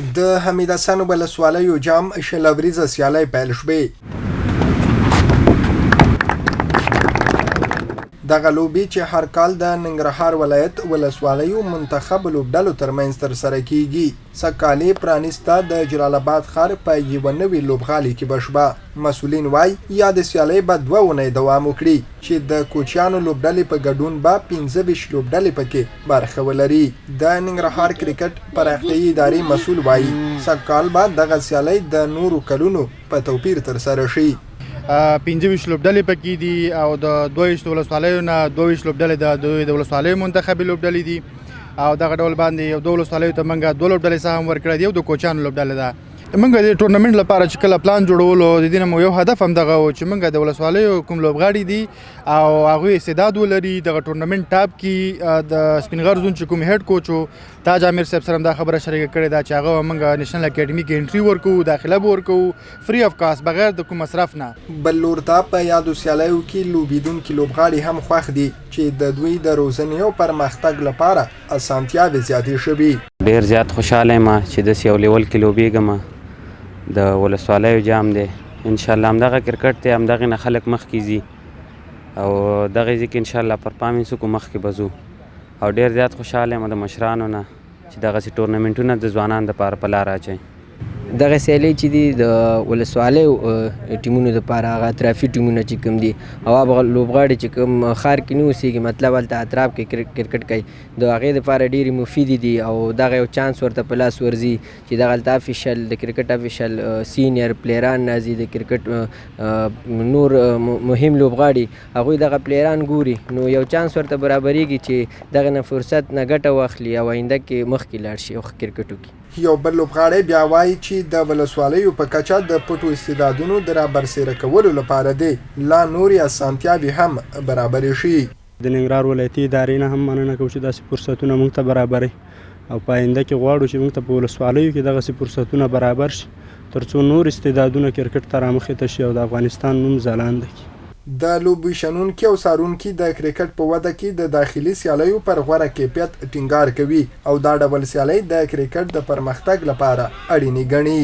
د حميد ولسواليو جام شلوريزه سيالۍ پیل شوې. دغه لوبې چې هر کال د ننګرهار ولایت ولسواليو منتخب لوبډلو ترمنځ ترسره کیږي. سکالې پرانیسته د جلالاباد ښار په یوه نوې لوبغالي کې بشوه. مسؤلین وایي یا د سیالۍ به 2 اونۍ دوام وکړي چې د کوچیانو لوبډلې په ګډون به 15 لوبډلې پکې برخه ولري. د ننګرهار کرېکټ پراختیایي ادارې مسؤل وایي سږ کال به دغه سیالۍ د نورو کلونو په توپیر ترسره شي. 15 لوبډلې پکې دي او د 22 ولسوالیو نه 22 لوبډلې د ولسوالیو منتخبي لوبډلې دي او دغه ډول باندې یو 2 ولسوالیو ته موږ 2 لوبډلې سهم ورکړی دی او د کوچانو لوبډلې ده. موږ د ټورنمنټ لپاره چې کله پلان جوړولو د دې نه یو هدف هم دغه و چې موږ د ولسوالیو کوم لوبغاړي دي او هغوی استعداد ولري دغه ټورنمنټ ټاپ کې د سپین غر زون چې کوم هیډ کوچ و تاج امیر صاحب سره هم دا خبره شریکه کړې ده چې هغه موږ نېشنل اکیډمي کې انټري ورکوو داخله به ورکوو فري اف کاست بغیر د کوم مصرف نه. بل لور ته په یادو سیالیو کې لوبېدونکي لوبغاړي هم خوښ دي چې د دوی د روزنې او پرمختګ لپاره اسانتیاوې زیاتې شوي. ډېر زیات خوشحاله یم چې داسې یو لیول کې لوبېږم. د ولسوالیو جام دی انشاءالله همدغه کرکټ دی همدغې نه خلک مخکې ځي او دغې ځای کې انشاءالله پرفارمنس وکړو مخکې به ځو او ډېر زیات خوشحاله یم د مشرانو نه چې دغسې ټورنمنټونه د ځوانانو دپاره په لاره اچوي. دغه سیالۍ چې دي د ولسوالیو ټیمونو دپاره هغه اطرافي ټیمونه چې کوم دي او هغه لوبغاړي چې کوم ښار کې نه اوسېږي مطلب هلته اطراف کې کرکټ کوي د هغې دپاره ډېرې مفیدې دي او دغه یو چانس ورته په لاس ورځي چې دغه هلته افیشل د کرکټ افیشل سینیر پلیران راځي د کرکټ نور مهم لوبغاړي هغوی دغه پلیران ګوري نو یو چانس ورته برابریږي چې دغه نه فرصت نه ګټه واخلي او آینده کې مخکې لاړ شي او کرکټ وکړي. یو بل لوبغاړی بیا وایي چې د ولسوالیو په کچه د پټو استعدادونو د رابرسېره کولو لپاره دی لا نورې اسانتیاوې هم برابرې شي. د ننګرهار ولایتي ادارې نه هم مننه کوو چې داسې فرصتونه موږ ته برابروي او په آینده کې غواړو چې موږ ته په ولسوالیو کې دغسې فرصتونه برابر شي ترڅو نور استعدادونه کرکټ ته رامخې ته شي او د افغانستان نوم ځلانده کړي. د لوبې شنونکي او څارونکي د کرکټ په وده کې د داخلي سیالیو پر غوره کیفیت ټینګار کوي او دا ډول سیالۍ د کرکټ د پرمختګ لپاره اړینې ګڼي.